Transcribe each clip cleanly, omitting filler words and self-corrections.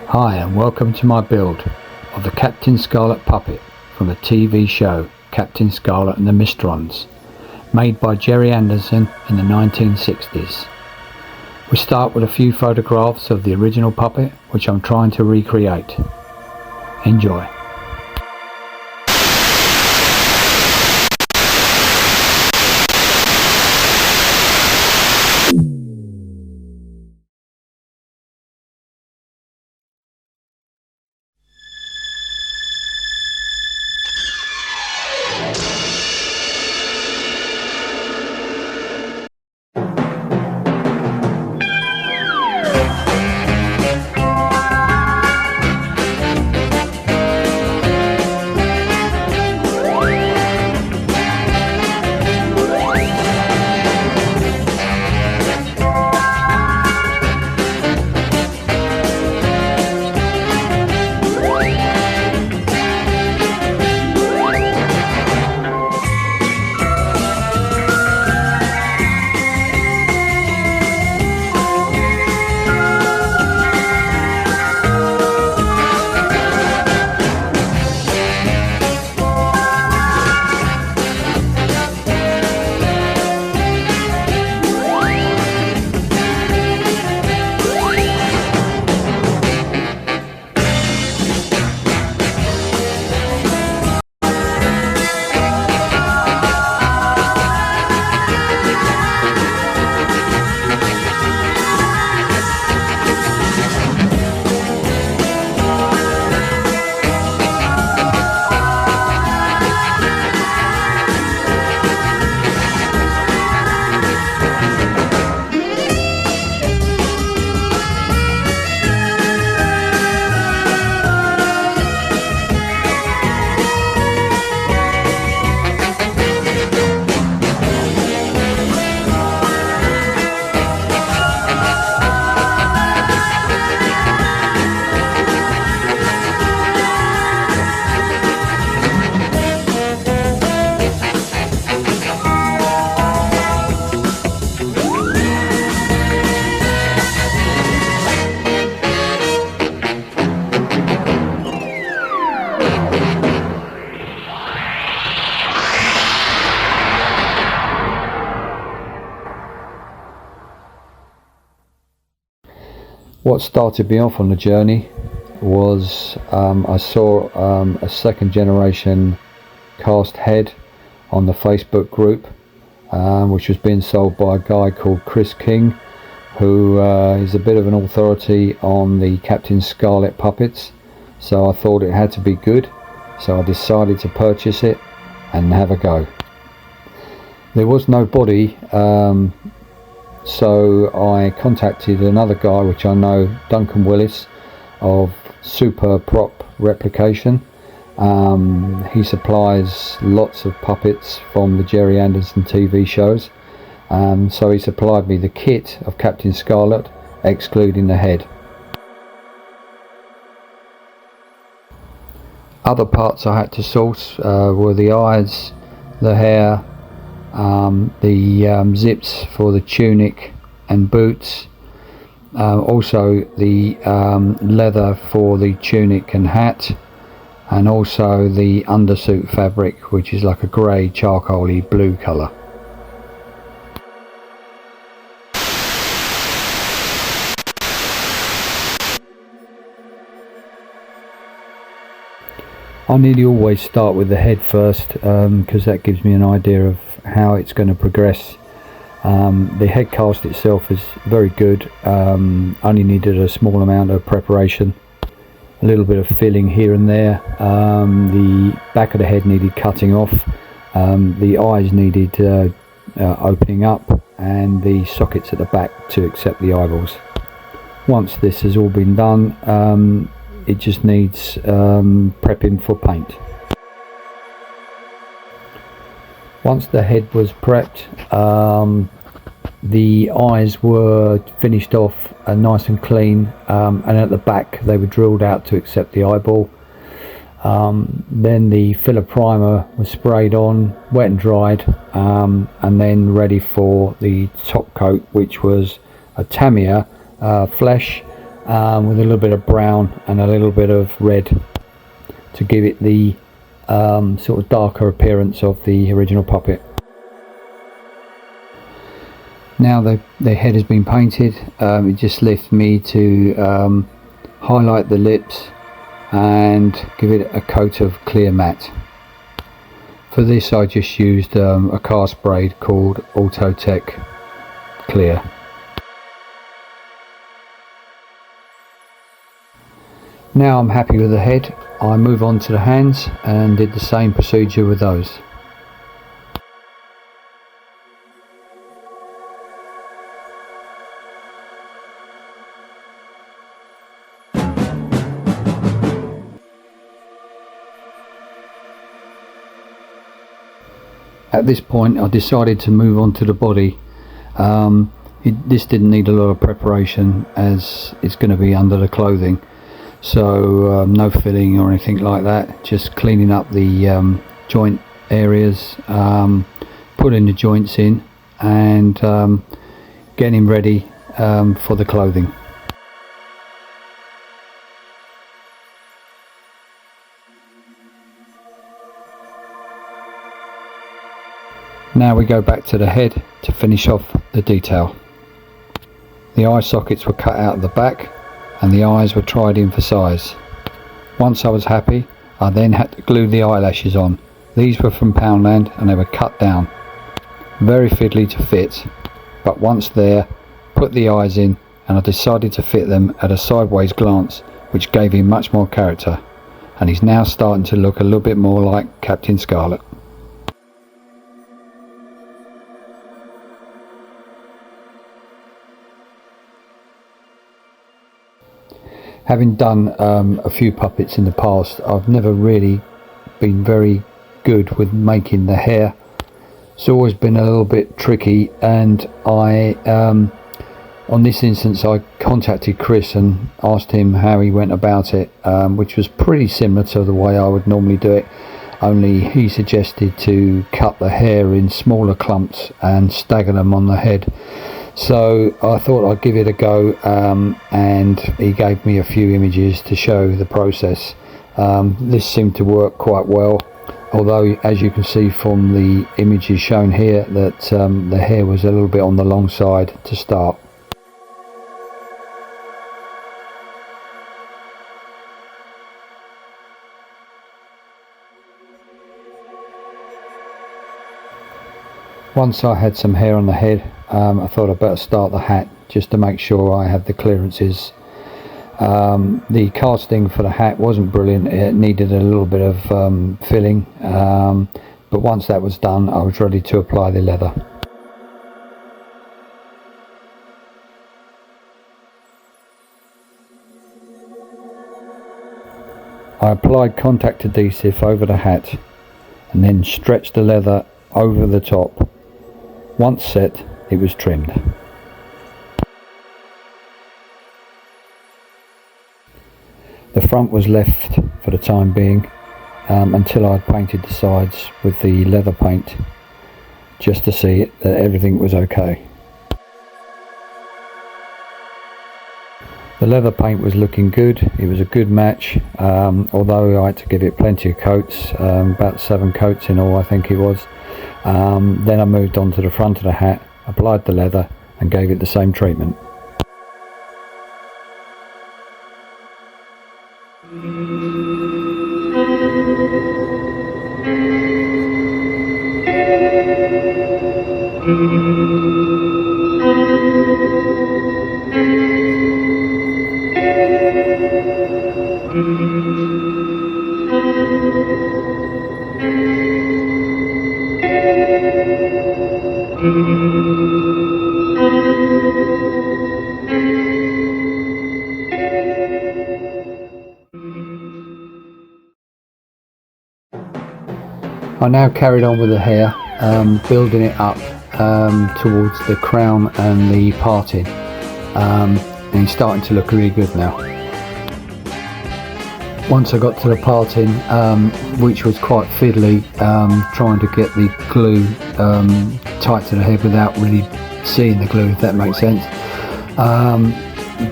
Hi and welcome to my build of the Captain Scarlet puppet from the TV show Captain Scarlet and the Mysterons, made by Gerry in the 1960s. We start with a few photographs of the original puppet, which I'm trying to recreate. Enjoy. What started me off on the journey was I saw a second generation cast head on the Facebook group, which was being sold by a guy called Chris King, who is a bit of an authority on the Captain Scarlet puppets. So I thought it had to be good, so I decided to purchase it and have a go. There was no body, so I contacted another guy which I know, Duncan Willis of Super Prop Replication. He supplies lots of puppets from the Gerry Anderson TV shows, so he supplied me the kit of Captain Scarlet, excluding the head. Other parts I had to source were the eyes, the hair, the zips for the tunic and boots, also the leather for the tunic and hat, and also the undersuit fabric, which is like a grey charcoaly blue colour. I nearly always start with the head first, because that gives me an idea of how it's going to progress. The head cast itself is very good, only needed a small amount of preparation, a little bit of filling here and there. The back of the head needed cutting off, the eyes needed opening up, and the sockets at the back to accept the eyeballs. Once this has all been done, it just needs prepping for paint. Once the head was prepped, the eyes were finished off nice and clean, and at the back they were drilled out to accept the eyeball. Then the filler primer was sprayed on, wet and dried, and then ready for the top coat, which was a Tamiya flesh with a little bit of brown and a little bit of red to give it the sort of darker appearance of the original puppet. Now the head has been painted, it just left me to highlight the lips and give it a coat of clear matte. For this I just used a cast braid called Autotech Clear. Now I'm happy with the head, I move on to the hands and did the same procedure with those. At this point I decided to move on to the body. This didn't need a lot of preparation as it's going to be under the clothing, so no filling or anything like that, just cleaning up the joint areas, putting the joints in and getting ready for the clothing. Now we go back to the head to finish off the detail. The eye sockets were cut out of the back and the eyes were tried in for size. Once I was happy, I then had to glue the eyelashes on. These were from Poundland and they were cut down. Very fiddly to fit, but once there, put the eyes in and I decided to fit them at a sideways glance, which gave him much more character, and he's now starting to look a little bit more like Captain Scarlet. Having done a few puppets in the past, I've never really been very good with making the hair. It's always been a little bit tricky, and on this instance I contacted Chris and asked him how he went about it, which was pretty similar to the way I would normally do it, only he suggested to cut the hair in smaller clumps and stagger them on the head. So I thought I'd give it a go, and he gave me a few images to show the process. This seemed to work quite well, although as you can see from the images shown here that the hair was a little bit on the long side to start. Once I had some hair on the head, I thought I'd better start the hat just to make sure I had the clearances. The casting for the hat wasn't brilliant, it needed a little bit of filling, but once that was done I was ready to apply the leather. I applied contact adhesive over the hat and then stretched the leather over the top. Once set, it was trimmed. The front was left for the time being until I'd painted the sides with the leather paint, just to see that everything was okay. The leather paint was looking good, it was a good match, although I had to give it plenty of coats, about 7 coats in all I think it was. Then I moved on to the front of the hat, applied the leather and gave it the same treatment. I now carried on with the hair, building it up towards the crown and the parting, and it's starting to look really good now. Once I got to the parting, which was quite fiddly, trying to get the glue tight to the head without really seeing the glue, if that makes sense.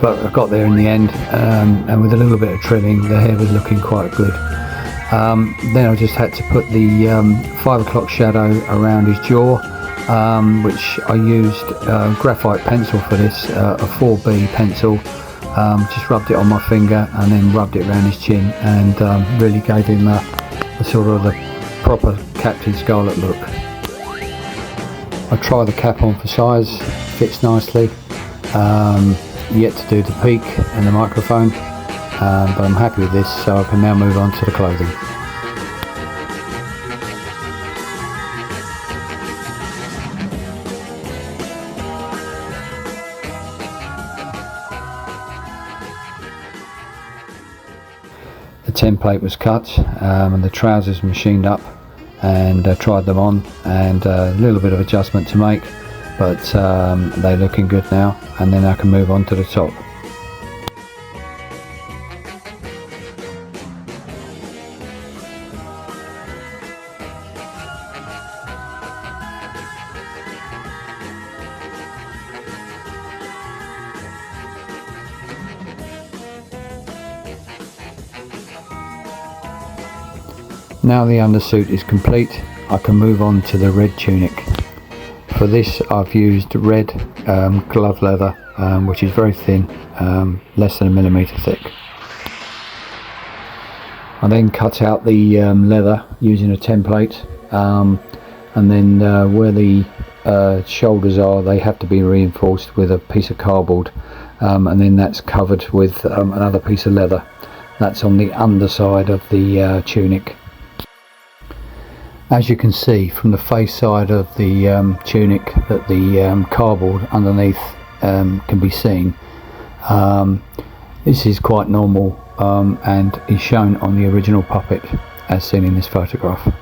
but I got there in the end, and with a little bit of trimming the hair was looking quite good. Then I just had to put the 5 o'clock shadow around his jaw, which I used graphite pencil for this, a 4B pencil. Just rubbed it on my finger and then rubbed it around his chin, and really gave him a sort of the proper Captain Scarlet look. I tried the cap on for size, fits nicely. Yet to do the peak and the microphone, but I'm happy with this, so I can now move on to the clothing. The template was cut and the trousers machined up, and tried them on, and a little bit of adjustment to make, but they're looking good now, and then I can move on to the top. Now the undersuit is complete, I can move on to the red tunic. For this I've used red glove leather, which is very thin, less than 1 millimeter thick. I then cut out the leather using a template, and then where the shoulders are, they have to be reinforced with a piece of cardboard, and then that's covered with another piece of leather. That's on the underside of the tunic. As you can see from the face side of the tunic that the cardboard underneath can be seen. This is quite normal and is shown on the original puppet as seen in this photograph.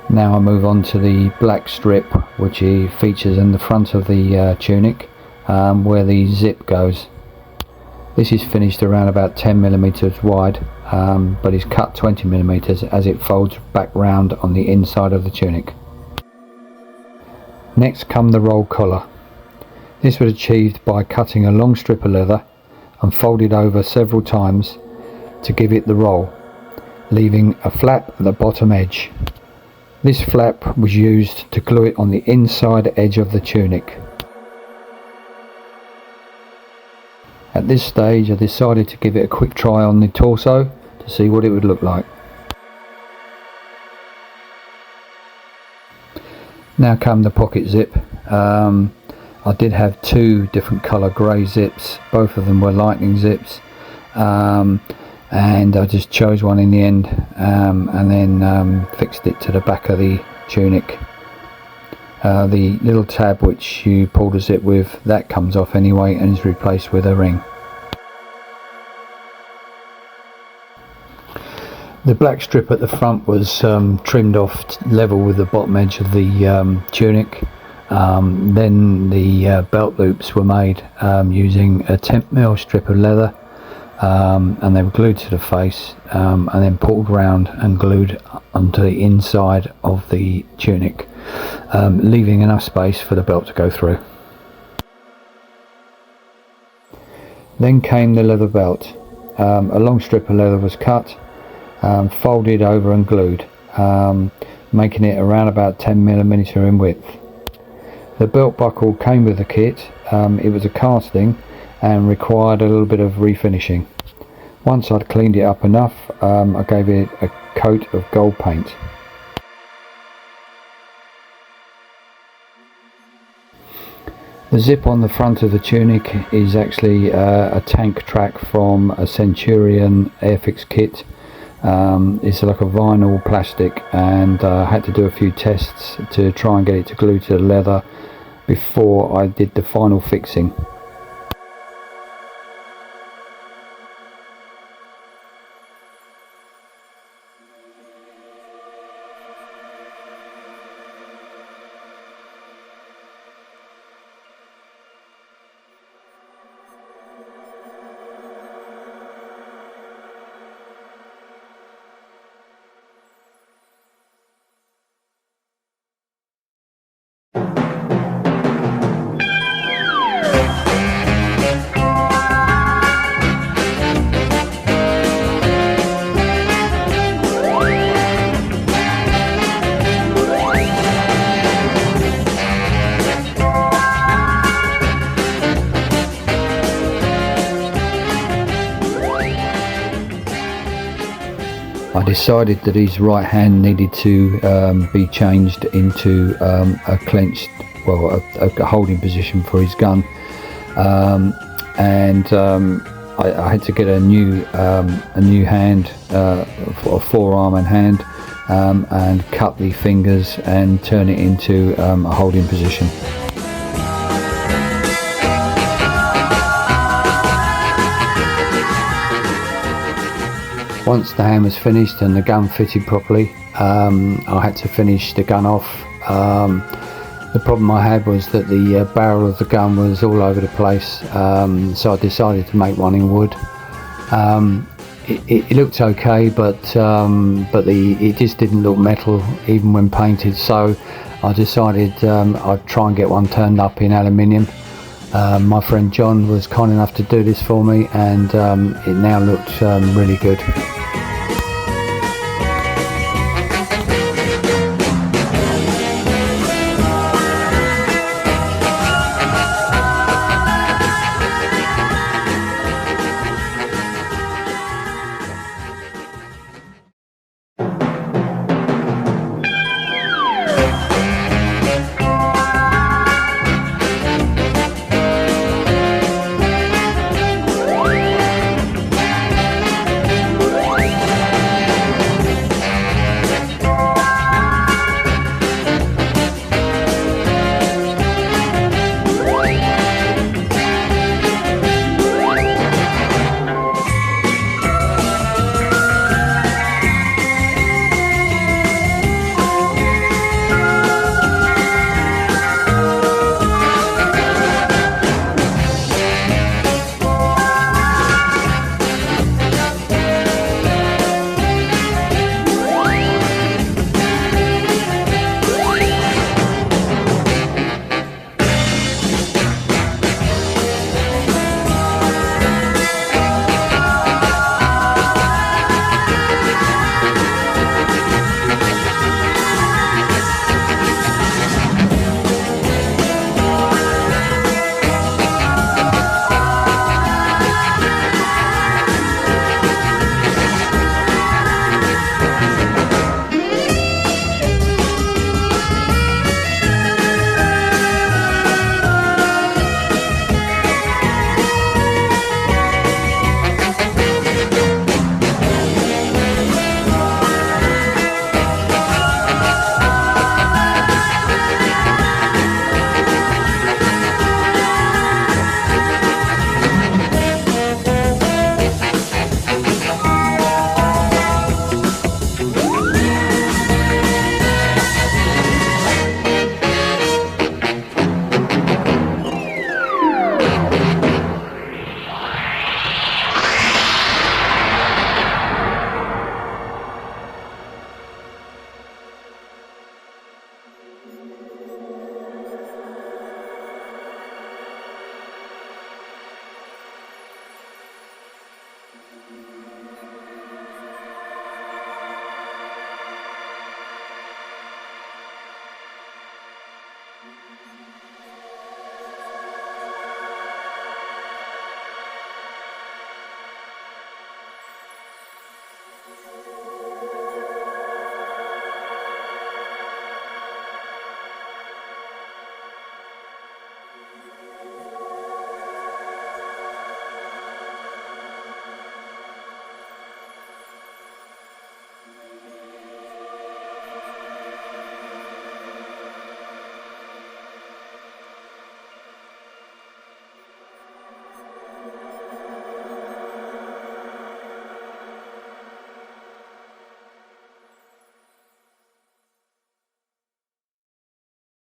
Now I move on to the black strip, which features in the front of the tunic where the zip goes. This is finished around about 10 millimeters wide, but is cut 20 millimeters as it folds back round on the inside of the tunic. Next come the roll collar. This was achieved by cutting a long strip of leather and folded over several times to give it the roll, leaving a flap at the bottom edge. This flap was used to glue it on the inside edge of the tunic. At this stage I decided to give it a quick try on the torso to see what it would look like. Now come the pocket zip. I did have 2 different colour grey zips, both of them were lightning zips, and I just chose one in the end, and then fixed it to the back of the tunic. The little tab which you pull the zip with, that comes off anyway and is replaced with a ring. The black strip at the front was trimmed off level with the bottom edge of the tunic. Then the belt loops were made using a 10mm strip of leather, and they were glued to the face and then pulled round and glued onto the inside of the tunic, leaving enough space for the belt to go through. Then came the leather belt. A long strip of leather was cut, folded over and glued, making it around about 10mm in width. The belt buckle came with the kit. It was a casting and required a little bit of refinishing. Once I'd cleaned it up enough, I gave it a coat of gold paint. The zip on the front of the tunic is actually a tank track from a Centurion Airfix kit. It's like a vinyl plastic, and I had to do a few tests to try and get it to glue to the leather before I did the final fixing. I decided that his right hand needed to be changed into a clenched, well, a holding position for his gun, and I had to get a new hand, a forearm and hand, and cut the fingers and turn it into a holding position. Once the hand was finished and the gun fitted properly, I had to finish the gun off. The problem I had was that the barrel of the gun was all over the place, so I decided to make one in wood. It looked okay, but it just didn't look metal even when painted, so I decided I'd try and get one turned up in aluminium. My friend John was kind enough to do this for me, and it now looks really good.